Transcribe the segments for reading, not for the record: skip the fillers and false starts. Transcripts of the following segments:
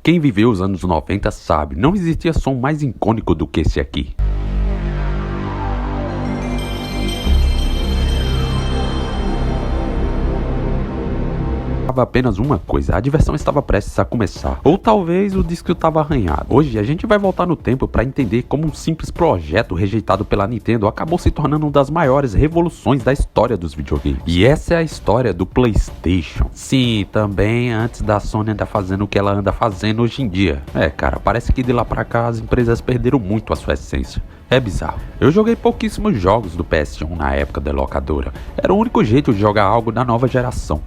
Quem viveu os anos 90 sabe, não existia som mais icônico do que esse aqui. Apenas uma coisa, a diversão estava prestes a começar, ou talvez o disco estava arranhado. Hoje a gente vai voltar no tempo para entender como um simples projeto rejeitado pela Nintendo acabou se tornando uma das maiores revoluções da história dos videogames. E essa é a história do PlayStation. Sim, também antes da Sony andar fazendo o que ela anda fazendo hoje em dia. Cara, parece que de lá pra cá as empresas perderam muito a sua essência. É bizarro. Eu joguei pouquíssimos jogos do PS1 na época da locadora. Era o único jeito de jogar algo da nova geração.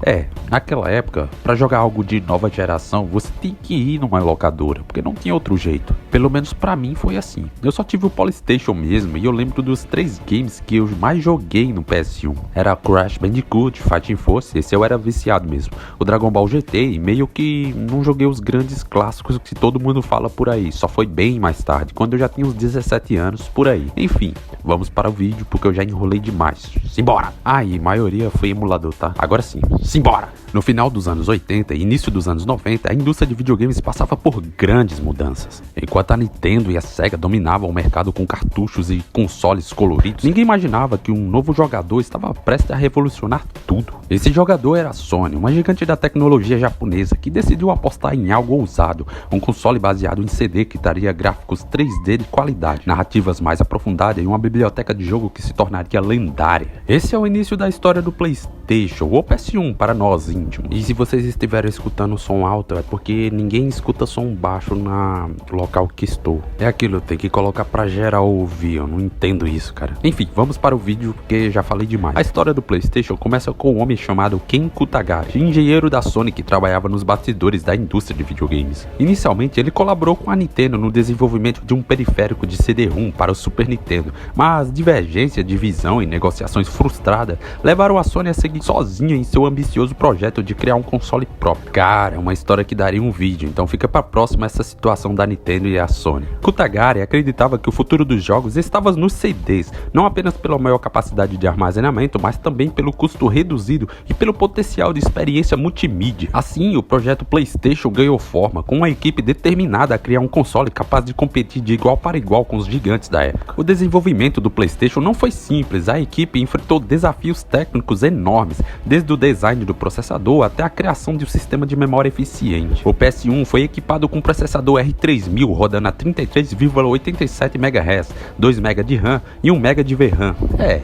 Naquela época, pra jogar algo de nova geração, você tem que ir numa locadora, porque não tinha outro jeito. Pelo menos pra mim foi assim. Eu só tive o PlayStation mesmo, e eu lembro dos 3 games que eu mais joguei no PS1. Era Crash Bandicoot, Fighting Force, esse eu era viciado mesmo. O Dragon Ball GT, e meio que não joguei os grandes clássicos que todo mundo fala por aí. Só foi bem mais tarde, quando eu já tinha uns 17 anos, por aí. Enfim, vamos para o vídeo porque eu já enrolei demais. Simbora! E maioria foi emulador, tá? Agora sim, simbora! No final dos anos 80 e início dos anos 90, a indústria de videogames passava por grandes mudanças. Enquanto a Nintendo e a Sega dominavam o mercado com cartuchos e consoles coloridos, ninguém imaginava que um novo jogador estava prestes a revolucionar tudo. Esse jogador era a Sony, uma gigante da tecnologia japonesa que decidiu apostar em algo ousado, um console baseado em CD que daria gráficos 3D de qualidade, narrativas mais aprofundadas e uma biblioteca de jogo que se tornaria lendária. Esse é o início da história do PlayStation, ou PS1 para nós íntimos. E se vocês estiverem escutando som alto, é porque ninguém escuta som baixo na local que estou. É aquilo, tem que colocar pra geral ouvir, eu não entendo isso, cara. Enfim, vamos para o vídeo porque já falei demais. A história do PlayStation começa com um homem chamado Ken Kutagashi, engenheiro da Sony que trabalhava nos bastidores da indústria de videogames. Inicialmente, ele colaborou com a Nintendo no desenvolvimento de um periférico de CD-ROM para o Super Nintendo, mas divergência de visão e negociações frustradas levaram a Sony a seguir sozinha em seu ambicioso projeto de criar um console próprio. Cara, é uma história que daria um vídeo, então fica pra próxima essa situação da Nintendo e a Sony. Kutagashi acreditava que o futuro dos jogos estava nos CDs, não apenas pela maior capacidade de armazenamento, mas também pelo custo reduzido e pelo potencial de experiência multimídia. Assim, o projeto PlayStation ganhou forma, com uma equipe determinada a criar um console capaz de competir de igual para igual com os gigantes da época. O desenvolvimento do PlayStation não foi simples, a equipe enfrentou desafios técnicos enormes, desde o design do processador até a criação de um sistema de memória eficiente. O PS1 foi equipado com um processador R3000 rodando a 33,87 MHz, 2 MB de RAM e 1 MB de VRAM.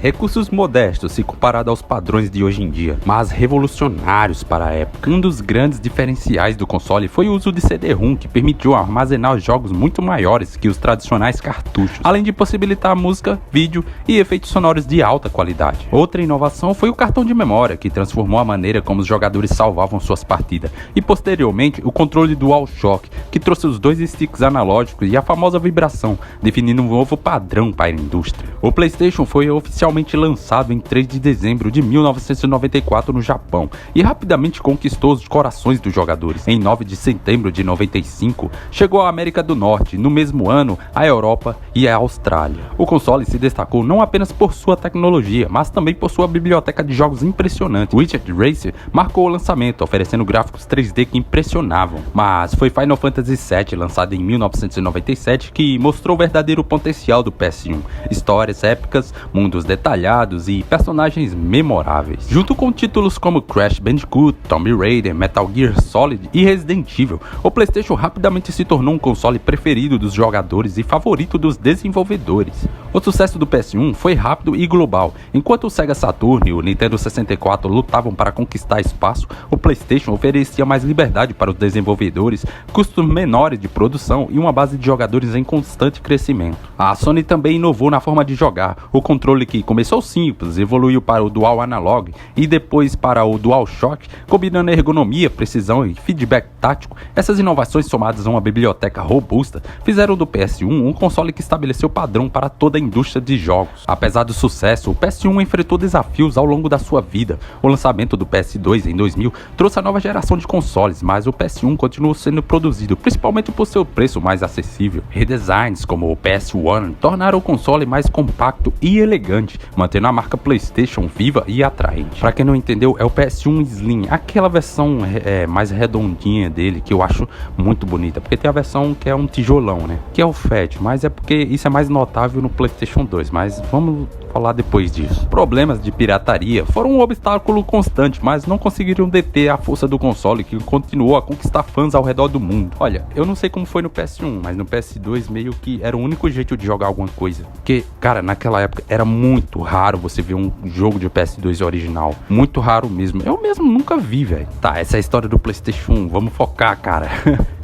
Recursos modestos se comparado aos padrões de hoje em dia, mas revolucionários para a época. Um dos grandes diferenciais do console foi o uso de CD-ROM, que permitiu armazenar os jogos muito maiores que os tradicionais cartuchos, além de possibilitar música, vídeo e efeitos sonoros de alta qualidade. Outra inovação foi o cartão de memória, que transformou a maneira como os jogadores salvavam suas partidas, e posteriormente o controle DualShock, que trouxe os 2 sticks analógicos e a famosa vibração, definindo um novo padrão para a indústria. O PlayStation foi oficialmente lançado em 3 de dezembro de 1994 no Japão, e rapidamente conquistou os corações dos jogadores. Em 9 de setembro de 95, chegou à América do Norte, no mesmo ano a Europa e a Austrália. O console se destacou não apenas por sua tecnologia, mas também por sua biblioteca de jogos impressionante. Witcher Racer marcou o lançamento, oferecendo gráficos 3D que impressionavam. Mas foi Final Fantasy VII, lançado em 1997, que mostrou o verdadeiro potencial do PS1. Histórias épicas, mundos detalhados e personagens memoráveis. Junto com títulos como Crash Bandicoot, Tomb Raider, Metal Gear Solid e Resident Evil, o PlayStation rapidamente se tornou um console preferido dos jogadores e favorito dos desenvolvedores. O sucesso do PS1 foi rápido e global. Enquanto o Sega Saturn e o Nintendo 64 lutavam para conquistar espaço, o PlayStation oferecia mais liberdade para os desenvolvedores, custos menores de produção e uma base de jogadores em constante crescimento. A Sony também inovou na forma de jogar. O controle, que começou simples, evoluiu para o Dual Analog e depois para o DualShock, combinando ergonomia, precisão e feedback tático. Essas inovações, somadas a uma biblioteca robusta, fizeram do PS1 um console que estabeleceu padrão para toda a da indústria de jogos. Apesar do sucesso, o PS1 enfrentou desafios ao longo da sua vida. O lançamento do PS2 em 2000 trouxe a nova geração de consoles, mas o PS1 continuou sendo produzido, principalmente por seu preço mais acessível. Redesigns como o PS1 tornaram o console mais compacto e elegante, mantendo a marca PlayStation viva e atraente. Pra quem não entendeu, é o PS1 Slim, aquela versão mais redondinha dele, que eu acho muito bonita, porque tem a versão que é um tijolão, né, que é o Fat, mas é porque isso é mais notável no PlayStation 2, mas vamos falar depois disso. Problemas de pirataria foram um obstáculo constante, mas não conseguiram deter a força do console, que continuou a conquistar fãs ao redor do mundo. Olha, eu não sei como foi no PS1, mas no PS2 meio que era o único jeito de jogar alguma coisa. Porque, cara, naquela época era muito raro você ver um jogo de PS2 original. Muito raro mesmo. Eu mesmo nunca vi, velho. Tá, essa é a história do PlayStation 1. Vamos focar, cara.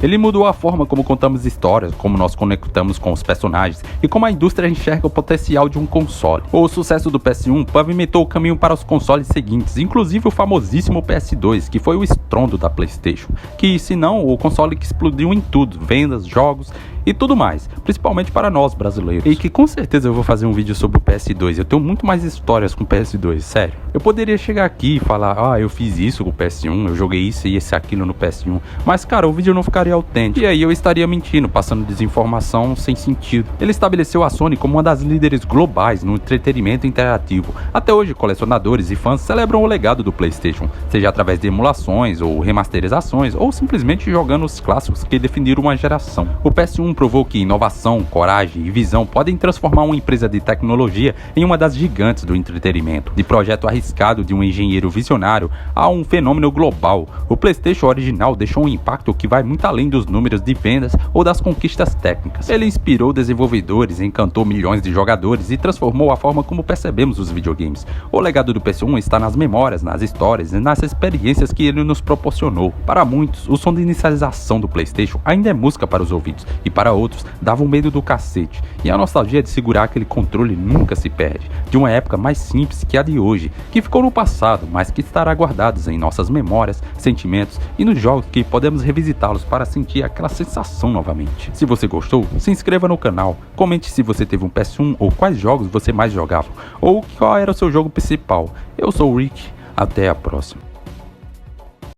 Ele mudou a forma como contamos histórias, como nós conectamos com os personagens e como a indústria enxerga o potencial de um console. O sucesso do PS1 pavimentou o caminho para os consoles seguintes, inclusive o famosíssimo PS2, que foi o estrondo da PlayStation, que se não, o console que explodiu em tudo, vendas, jogos e tudo mais, principalmente para nós brasileiros. E que com certeza eu vou fazer um vídeo sobre o PS2, eu tenho muito mais histórias com o PS2, sério. Eu poderia chegar aqui e falar, eu fiz isso com o PS1, eu joguei isso e aquilo no PS1, mas cara, o vídeo não ficaria autêntico, e aí eu estaria mentindo, passando desinformação sem sentido. Ele estabeleceu a Sony como uma das líderes globais no entretenimento interativo. Até hoje, colecionadores e fãs celebram o legado do PlayStation, seja através de emulações ou remasterizações, ou simplesmente jogando os clássicos que definiram uma geração. O PS1 provou que inovação, coragem e visão podem transformar uma empresa de tecnologia em uma das gigantes do entretenimento. De projeto arriscado de um engenheiro visionário a um fenômeno global, o PlayStation original deixou um impacto que vai muito além dos números de vendas ou das conquistas técnicas. Ele inspirou desenvolvedores, encantou milhões de jogadores e transformou a forma como percebemos os videogames. O legado do PS1 está nas memórias, nas histórias e nas experiências que ele nos proporcionou. Para muitos, o som de inicialização do PlayStation ainda é música para os ouvidos, e para outros, dava um medo do cacete. E a nostalgia de segurar aquele controle nunca se perde, de uma época mais simples que a de hoje, que ficou no passado, mas que estará guardados em nossas memórias, sentimentos e nos jogos que podemos revisitá-los para sentir aquela sensação novamente. Se você gostou, se inscreva no canal, comente se você teve um PS1 ou quais jogos você mais jogava, ou qual era o seu jogo principal. Eu sou o Rick, até a próxima.